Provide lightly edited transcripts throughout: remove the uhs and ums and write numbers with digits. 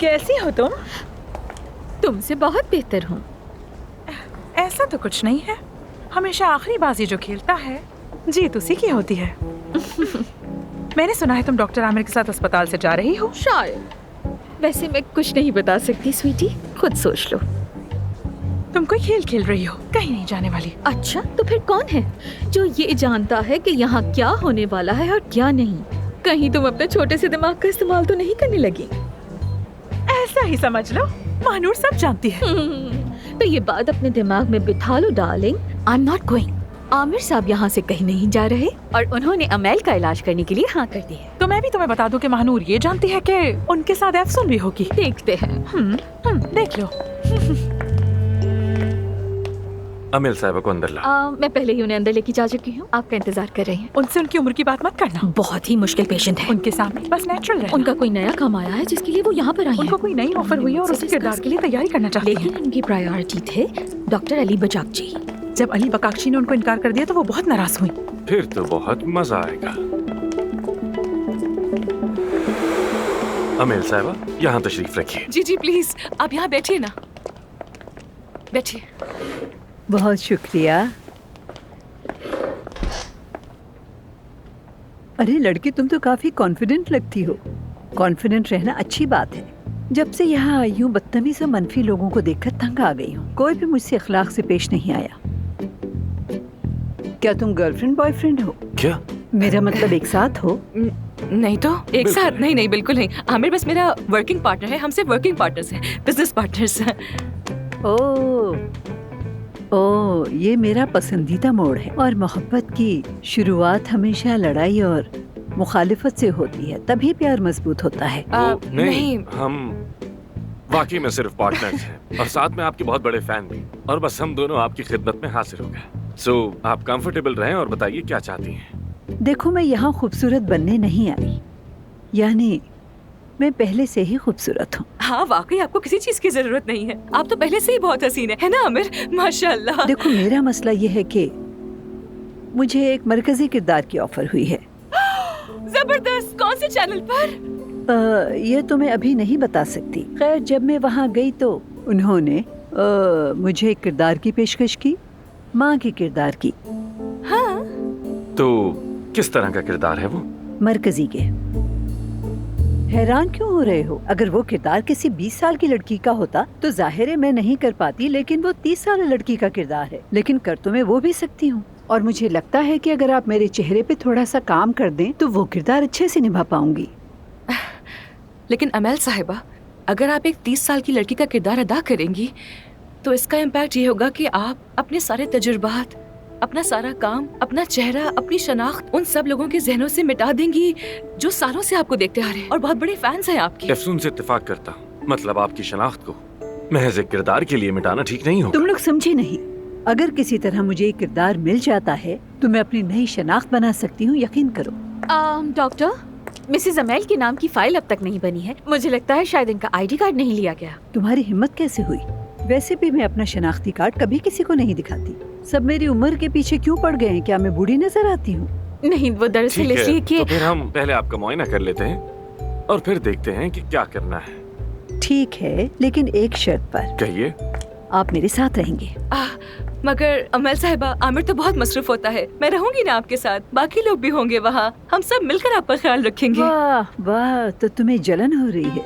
कैसी हो तुम? तुमसे बहुत बेहतर हूँ। ऐसा तो कुछ नहीं है, हमेशा आखिरी बाजी जो खेलता है जीत उसी की होती है। मैंने सुना है तुम डॉक्टर आमिर के साथ अस्पताल से जा रही हो। शायद। वैसे मैं कुछ नहीं बता सकती स्वीटी, खुद सोच लो। तुम कोई खेल खेल रही हो, कहीं नहीं जाने वाली। अच्छा, तो फिर कौन है जो ये जानता है कि यहाँ क्या होने वाला है और क्या नहीं? कहीं तुम अपने छोटे से दिमाग का इस्तेमाल तो नहीं करने लगी? ऐसा ही समझ लो, महानूर सब जानती है। तो ये बात अपने दिमाग में बिठा लो darling. I am not going. Aamir साहब यहाँ से कहीं नहीं जा रहे और उन्होंने अमेल का इलाज करने के लिए हाँ कर दी है। तो मैं भी तुम्हें बता दूं कि महानूर ये जानती है कि उनके साथ अफसून भी होगी। देखते हैं। देख लो। अमेल साहब को अंदर ला। मैं पहले ही उन्हें अंदर लेके जा चुकी हूँ, आपका इंतजार कर रही हैं। उनसे उनकी उम्र की बात मत करना, बहुत ही मुश्किल पेशेंट है। उनके सामने बस नेचुरल रहना। उनका कोई नया काम आया है जिसके लिए वो यहाँ पर आई उनको हैं। कोई नई ऑफर हुई है और उसी किरदार के लिए तैयारी करना चाहती हैं। लेकिन उनकी प्रायोरिटी थे डॉक्टर अली बजाकची। जब अली बकाक्षी ने उनको इनकार कर दिया तो वो बहुत नाराज हुई। फिर तो बहुत मजा आएगा। अमेल साहबा, यहाँ तशरीफ रखिए। जी जी प्लीज, आप यहाँ बैठिए ना, बैठिए। बहुत शुक्रिया। अरे लड़की, तुम तो काफी कॉन्फिडेंट लगती हो। कॉन्फिडेंट रहना अच्छी बात है। जब से यहाँ आई हूँ बदतमीज और मनफी लोगों को देखकर तंग आ गई हूँ। कोई भी मुझसे अखलाक से पेश नहीं आया। क्या तुम गर्लफ्रेंड बॉयफ्रेंड हो? क्या? मेरा मतलब एक साथ हो? नहीं तो एक साथ नहीं, नहीं बिल्कुल नहीं। आमिर बस मेरा वर्किंग पार्टनर है, हम सिर्फ वर्किंग पार्टनर्स हैं, बिजनेस पार्टनर्स। ओ, ये मेरा पसंदीदा मोड़ है। और मोहब्बत की शुरुआत हमेशा लड़ाई और मुखालिफत से होती है, तभी प्यार मजबूत होता है। नहीं, हम वाकई में सिर्फ पार्टनर्स हैं और साथ में आपके बहुत बड़े फैन भी। और बस हम दोनों आपकी खिदमत में हाजिर हो गए। सो आप कंफर्टेबल रहें और बताइए क्या चाहती हैं। देखो, मैं यहाँ खूबसूरत बनने नहीं आई, यानी मैं पहले से ही खूबसूरत हूँ। हाँ वाकई आपको किसी चीज की जरूरत नहीं है, आप तो पहले से ही बहुत हसीन है ना आमिर, माशाल्लाह। देखो, मेरा मसला ये है कि मुझे एक मरकजी किरदार की ऑफर हुई है। जबरदस्त, कौन से चैनल पर? ये तो मैं अभी नहीं बता सकती। खैर, जब मैं वहाँ गई तो उन्होंने मुझे एक किरदार की पेशकश की, माँ के किरदार की। हाँ, तो किस तरह का किरदार है वो? मरकजी के। हैरान क्यों हो रहे हो? अगर वो किरदार किसी 20 साल की लड़की का होता तो जाहिर है मैं नहीं कर पाती, लेकिन वो 30 साल लड़की का किरदार है। लेकिन कर तो मैं वो भी सकती हूँ, और मुझे लगता है कि अगर आप मेरे चेहरे पे थोड़ा सा काम कर दें तो वो किरदार अच्छे से निभा पाऊंगी। लेकिन अमेल साहिबा, अगर आप एक 30 साल की लड़की का किरदार अदा करेंगी तो इसका इम्पैक्ट ये होगा कि आप अपने सारे तजुर्बात, अपना सारा काम, अपना चेहरा, अपनी शनाख्त उन सब लोगों के जहनों से मिटा देंगी जो सालों से आपको देखते आ रहे हैं और बहुत बड़े फैंस हैं आपके। अफसून से इत्तेफाक करता हूँ, मतलब आपकी शनाख्त को महज एक किरदार के लिए मिटाना ठीक नहीं होगा। तुम लोग समझे नहीं। अगर किसी तरह मुझे एक किरदार मिल जाता है तो मैं अपनी नई शनाख्त बना सकती हूँ, यकीन करो। डॉक्टर, मिसेस अमेल के नाम की फाइल अब तक नहीं बनी है। मुझे लगता है शायद इनका आईडी कार्ड नहीं लिया गया। तुम्हारी हिम्मत कैसे हुई? वैसे भी मैं अपना शनाख्ती कार्ड कभी किसी को नहीं दिखाती। सब मेरी उम्र के पीछे क्यों पड़ गए हैं? क्या मैं बूढ़ी नजर आती हूँ? नहीं, वो दरअसल ठीक इसलिए है, कि तो फिर हम पहले आपका मुआयना कर लेते हैं और फिर देखते हैं कि क्या करना है। ठीक है, लेकिन एक शर्त पर। कहिए। आप मेरे साथ रहेंगे। मगर अमेल साहिबा, आमिर तो बहुत मसरूफ होता है। मैं रहूंगी ना आपके साथ, बाकी लोग भी होंगे वहाँ, हम सब मिलकर आपका ख्याल रखेंगे। वाह वाह, तो तुम्हें जलन हो रही है?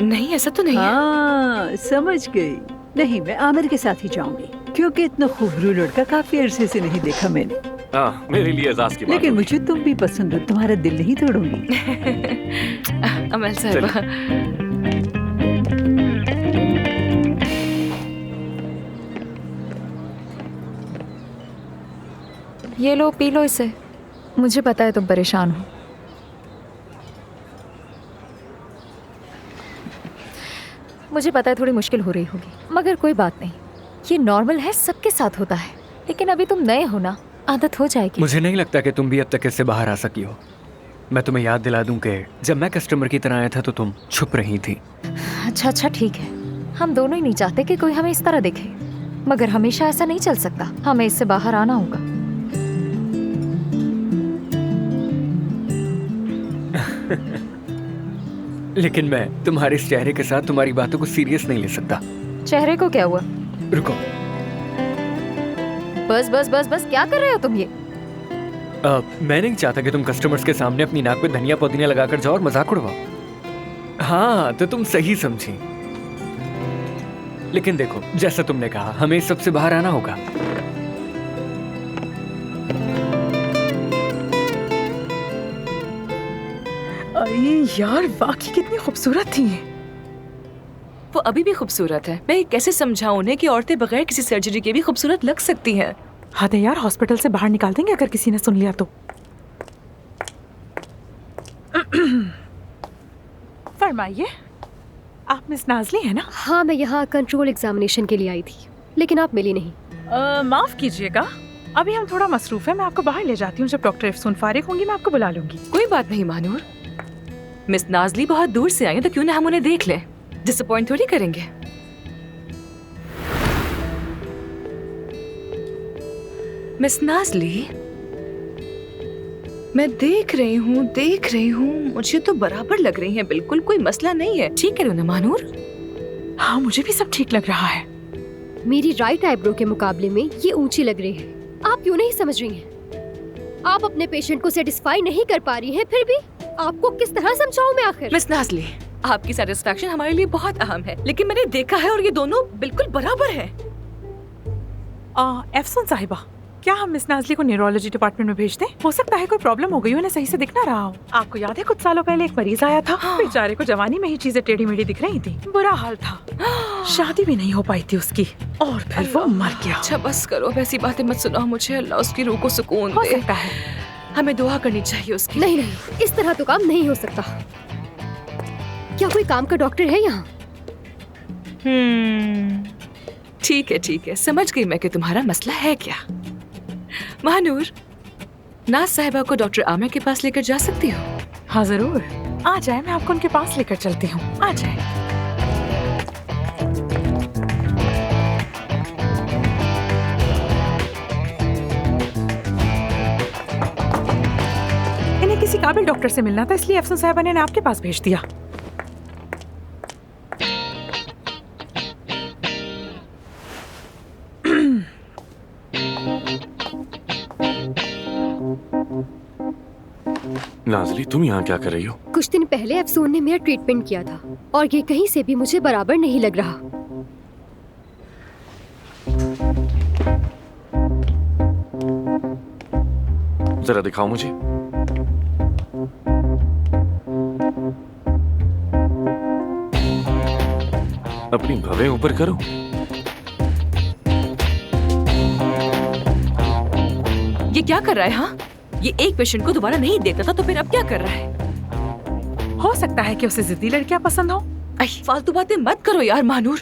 नहीं, ऐसा तो नहीं है। हाँ, समझ गई। नहीं, मैं आमिर के साथ ही जाऊंगी, क्योंकि इतना खूबरू लड़का काफी अरसे से नहीं देखा मैंने। मेरे लिए एजाज की बात लेकिन होगी। मुझे तुम भी पसंद हो, तुम्हारा दिल नहीं तोड़ूंगी। अमेल साहिबा, ये लो, पी लो इसे। मुझे पता है तुम परेशान हो। मुझे पता है थोड़ी मुश्किल हो रही होगी, मगर कोई बात नहीं, ये नॉर्मल है, सबके साथ होता है। लेकिन अभी तुम नए हो ना, आदत हो जाएगी। मुझे नहीं लगता कि तुम भी अब तक इससे बाहर आ सकी हो। मैं तुम्हें याद दिला दूं कि जब मैं कस्टमर की तरह आया था तो तुम छुप रही थी। अच्छा ठीक है, हम दोनों ही नहीं चाहते कि कोई हमें इस तरह देखे, मगर हमेशा ऐसा नहीं चल सकता, हमें इससे बाहर आना होगा। लेकिन मैं तुम्हारे इस चेहरे के साथ तुम्हारी बातों को सीरियस नहीं ले सकता। चेहरे को क्या हुआ? रुको, बस बस बस बस, क्या कर रहे हो तुम ये? मैं नहीं चाहता कि तुम कस्टमर्स के सामने अपनी नाक पे धनिया पुदीना लगाकर जाओ और मजाक उड़वाओ। हाँ, तो तुम सही समझी। लेकिन देखो, जैसा तुमने कहा, हमें इस सबसे बाहर आना होगा। अरे यार, वाकई कितनी खूबसूरत थी ये। वो अभी भी खूबसूरत है। मैं कैसे समझाऊं उन्हें कि औरतें बगैर किसी सर्जरी के भी खूबसूरत लग सकती हैं। हाँ तो यार, हॉस्पिटल से बाहर निकाल देंगे अगर किसी ने सुन लिया तो। फरमाइए, आप मिस नाज़ली है ना? हाँ, मैं यहाँ कंट्रोल एग्जामिनेशन के लिए आई थी, लेकिन आप मिली नहीं। माफ कीजिएगा, अभी हम थोड़ा मसरूफ है। मैं आपको बाहर ले जाती हूँ। जब डॉक्टर इफ्सून फारिग होंगी मैं आपको बुला लूंगी। कोई बात नहीं मानूर, मिस नाज़ली बहुत दूर से आई हैं, तो क्यों ना हम उन्हें देख लें। डिसअपॉइंट थोड़ी करेंगे। मिस नाज़ली, मैं देख रही हूँ, मुझे तो बराबर लग रही हैं, बिल्कुल कोई मसला नहीं है। ठीक है ना मानूर? हाँ, मुझे भी सब ठीक लग रहा है। मेरी राइट आईब्रो के मुकाबले में ये ऊंची लग रही है। आप क्यों नहीं समझ रही हैं? आप अपने पेशेंट को सेटिस्फाई नहीं कर पा रही हैं, फिर भी आपको किस तरह समझाऊं मैं आखिर? मिस नाज़ली, आपकी सेटिस्फैक्शन हमारे लिए बहुत अहम है, लेकिन मैंने देखा है और ये दोनों बिल्कुल बराबर है। एफसून साहिबा, क्या हम मिस नाज़ली को न्यूरोलॉजी डिपार्टमेंट में भेज दें? हो सकता है कोई प्रॉब्लम हो गई हो, उन्हें सही से दिख ना रहा हो। आपको याद है कुछ सालों पहले एक मरीज आया था? बेचारे को जवानी में ही चीजें टेढ़ी मेढ़ी दिख रही थी। बुरा हाल था, शादी भी नहीं हो पाई थी उसकी, और फिर वो मर गया। अच्छा बस करो, वैसी बातें मत सुनाओ मुझे। अल्लाह उसकी रूह को सुकून हो दे। सकता है। हमें दुआ करनी चाहिए उसकी। नहीं नहीं, इस तरह तो काम नहीं हो सकता। क्या कोई काम का डॉक्टर है यहाँ? ठीक है, समझ गई मैं कि तुम्हारा मसला है क्या। महानूर, नाज साहिबा को डॉक्टर आमिर के पास लेकर जा सकती हो? हाँ जरूर, आ जाए, मैं आपको उनके पास लेकर चलती हूँ। आ जाए। इन्हें किसी काबिल डॉक्टर से मिलना था, इसलिए अफसन साहिबा ने आपके पास भेज दिया। नाज़ली, तुम यहाँ क्या कर रही हो? कुछ दिन पहले अफसून ने मेरा ट्रीटमेंट किया था और ये कहीं से भी मुझे बराबर नहीं लग रहा। जरा दिखाओ मुझे। अपनी भवें ऊपर करो। ये क्या कर रहा है? हाँ, ये एक पेशेंट को दोबारा नहीं देखता था, तो फिर अब क्या कर रहा है? हो सकता है कि उसे जिद्दी लड़कियां पसंद हो। फालतू बातें मत करो यार मानूर।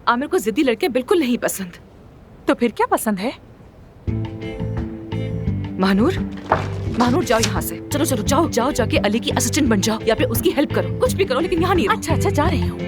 आमिर को जिद्दी लड़के बिल्कुल नहीं पसंद। तो फिर क्या पसंद है? महानूर, महानूर जाओ यहाँ से। चलो चलो, जाओ जाके अली की असिस्टेंट बन जाओ या फिर उसकी हेल्प करो। कुछ भी करो, लेकिन यहाँ नहीं रहो। अच्छा जा रही हूँ।